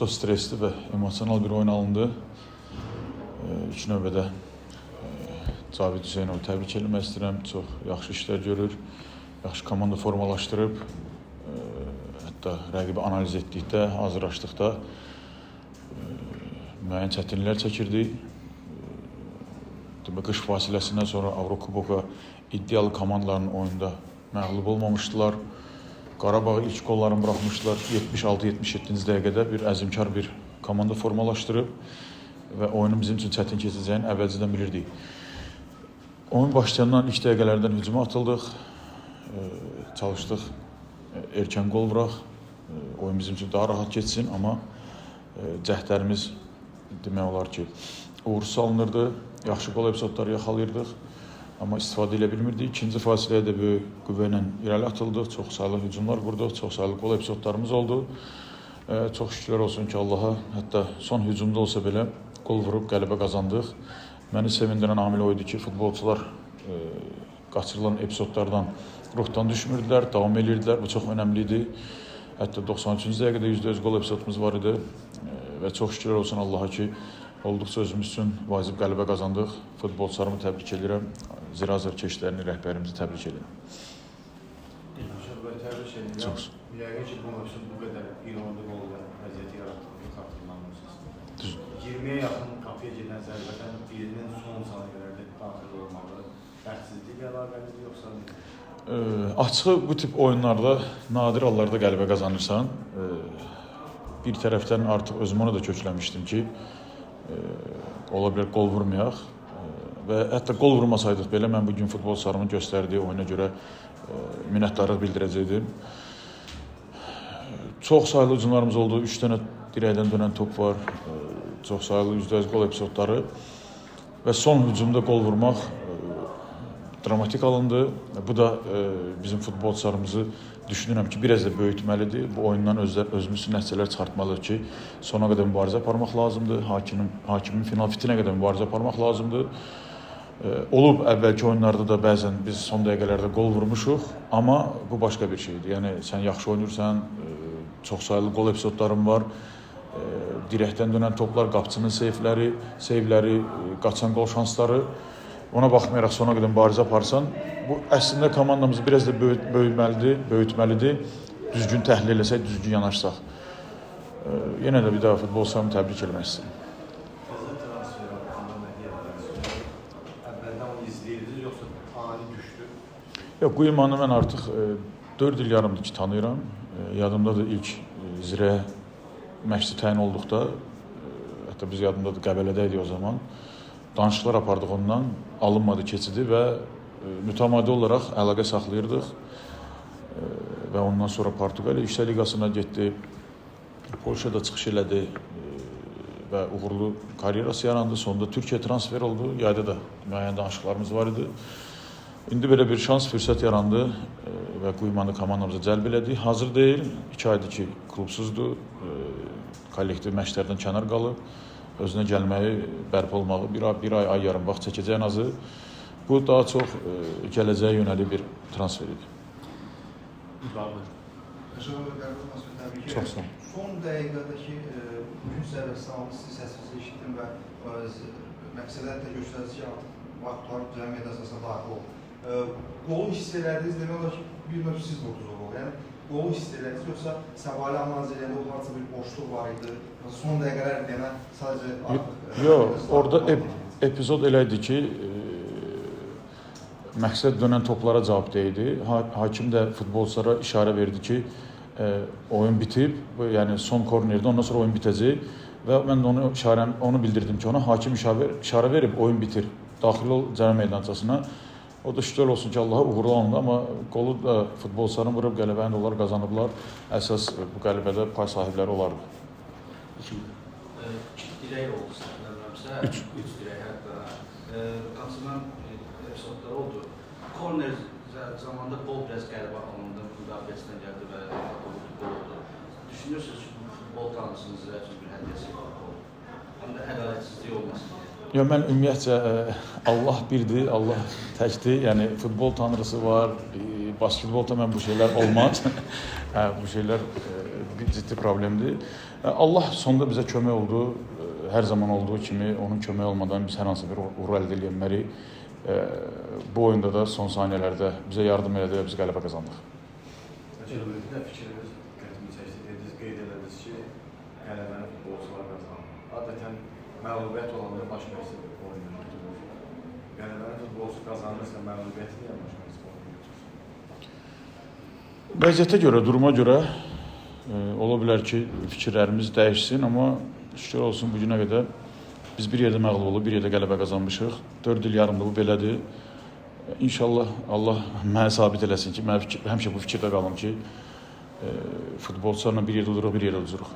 Çox stresli və emosional bir oyun alındı. İlk növbədə Cavid Hüseynovu təbrik etmək istəyirəm. Çox yaxşı işlər görür, yaxşı komanda formalaşdırıb. Hətta rəqibi analiz etdikdə, hazırlaşdıqda müəyyən çətinliklər çəkirdik. Qış fasiləsindən sonra Avrokuboka iddialı komandaların oyunda məğlub olmamışdılar. Qarabağı ilk qollarını buraxmışdılar. 76-77-ci dəqiqədə bir əzmkar bir komanda formalaşdırıb və oyunun bizim üçün çətin keçəcəyini əvvəlcədən bilirdik. Oyun başlayandan ilk dəqiqələrdən hücuma atıldıq. Çalışdıq erkən qol vuraq. Oyun bizim üçün daha rahat keçsin, amma cəhdlərimiz demək olar ki, uğursuz alınırdı. Yaxşı qol epizodları yaxalayırdıq, amma istifadə edə bilmirdik. İkinci fasiləyə də böyük qüvvə ilə irəli atıldıq. Çox saylı hücumlar qurduq, çox saylı qol epizodlarımız oldu. Çox şükürlər olsun ki, Allaha, hətta son hücumda olsa belə qol vurub qələbə qazandıq. Məni sevindirən amil o idi ki, futbolçular qaçırılan epizodlardan ruhdan düşmürdülər, davam edirdilər. Bu çox önəmli idi. Hətta 93-cü dəqiqədə %100 qol epizodumuz var idi və çox şükürlər olsun Allaha ki, olduqca özümüz üçün vacib qələbə qazandıq. Futbolçularımı təbrik edirəm. Zirazır keçidlərini, rəhbərimizi təbrik edirəm. Təbrik edirəm. Yəqin ki, bu maçın bu qədər ironlu qolda vəziyyəti yaratdığını xatırlanmışsınız. 20-yə yaxın qapıya gedən zərbədən birinin son saniyələrdə daxil olmalı bəxtsizliklə əlaqəlidir, yoxsa? Açığı bu tip oyunlarda nadir hallarda qələbə qazanırsan. Bir tərəfdən artıq özüm ona da kökləmişdim ki, ola bilər qol vurmayaq və hətta qol vurmasaydıq belə mən bugün futbolçularımın göstərdiyi oyuna görə minnətdarlıq bildirəcəkdim. Çox saylı hücumlarımız oldu. 3 dənə dirəkdən dönən top var. Çox saylı %100 qol epizodları və son hücumda qol vurmaq dramatik alındı. Bu da bizim futbolçularımızı düşünürəm ki, biraz da böyütməlidir. Bu oyundan özümüz üçün nəticələr çıxartmalıyıq ki, sona qədər mübarizə aparmaq lazımdır. Hakimin final fitinə qədər mübarizə aparmaq lazımdır. Olub əvvəlki oyunlarda da bəzən biz son dəqiqələrdə qol vurmuşuq, amma bu başqa bir şeydir. Yəni sən yaxşı oynayırsan, çox saylı qol epizodların var. Dirəkdən dönən toplar, qapıçının seyvləri, qaçan qol şansları. Ona baxmayaraq sona qədər mübarizə aparsan, bu əslində komandamızı biraz da böyütməlidir. Düzgün təhlil eləsək, düzgün yanaşsaq. Yenə də bir daha futbolçularımı təbrik etmək istəyirəm. Təzə transfer haqqında nə deyə bilərsiniz? Əvvəldən onu izləyirdiniz, yoxsa ani düşdü? Yox, Quyumanı mən artıq 4 il yarımdır ki, tanıyıram. Yadımdadır ilk Zirəyə məşqçi təyin olduqda, hətta biz yadımdadır Qəbələdə idi o zaman. Danışıqlar apardıq ondan, alınmadı keçidi və mütəmadi olaraq əlaqə saxlayırdıq və ondan sonra Portuqaliya İşlər Liqasına getdi, Polşada çıxış elədi və uğurlu karyerası yarandı. Sonunda Türkiyə transfer oldu, yayda da müəyyən danışıqlarımız var idi. İndi belə bir şans, fürsət yarandı və Quyumanı komandamıza cəlb elədi. Hazır deyil, 2 aydır ki, klubsuzdur, kollektiv məşqlərdən kənar qalıb. Özünə gəlməyi, bərpa olmağı bir ay yarım vaxt çəkəcək ən azı. Bu daha çox gələcəyə yönəli bir transfer idi. Çox sağ olun. Son dəqiqədəki gün sərbəstliyi səsinizi eşitdim və məqsədlər də göstərici ki, artıq vaxtlar cəmiyyət əsasına daxil oldu. Qolu hiss elədiniz demək olar ki, bir növ siz vurdunuz o qolu. Yəni, qolu hiss elədiniz, yoxsa Səbalı analiz eləyəndə o harca bir boşluq var idi. Son dəqiqələr deyənə sadəcə artıq... Yox, orada epizod elə idi ki, məqsəd dönən toplara cavab deyildi. Hakim də futbolçulara işarə verdi ki, oyun bitib, yəni son kornerdə, ondan sonra oyun bitəcək və mən də onu bildirdim ki, ona hakim işarə verib, oyun bitir, daxil ol cəmi meydançasına. O da şükür olsun ki, Allaha uğurlu alındı, amma qolu da futbolçuların vurub qələbəni də onlar qazanıblar. Əsas bu qələbədə pay sahibləri olardı. 2 dirək oldu səhvləmirəmsə, 3 dirək hətta. Qaçılan epizodlar oldu. Korner zamanında qol biraz qələbə alındı, müdafiəsindən gəldi və qol oldu. Düşünürsünüz ki, bu futbol tanrısınızda üçün bir hədiyyəsi oldu. Həm də ədalətsizlik olmasın deyə. Yox, mən ümumiyyətcə Allah birdir, Allah təkdir. Yəni futbol tanrısı var, basketbolda mən bu şeylər olmaz. Bu şeylər bir ciddi problemdir. Allah sonda bizə kömək oldu. Hər zaman olduğu kimi onun köməyi olmadan biz hər hansı bir uğur əldə edə bilmərik. Bu oyunda da son saniyələrdə bizə yardım elədi və biz qələbə qazandıq. Bir də fikriniz diqqətimi çəkdi. Dediniz, qeyd ediniz ki, qələbəni futbolçular qazanır. Adətən məğlubiyyət olanda başqa bir oyun götürür. Qələbəni futbolçu qazanırsa məğlubiyyəti niyə başqa bir oyun götürür? Vəziyyətə görə, duruma görə ola bilər ki, fikirlərimiz dəyişsin, amma şükür olsun bu günə qədər biz bir yerdə məğlub olub, bir yerdə qələbə qazanmışıq. 4 il yarımdır bu belədir. İnşallah Allah mənə sabit eləsin ki, mən həmişə bu fikirdə qalım ki, futbolçularla bir yerdə oluruq, bir yerdə uzuruq.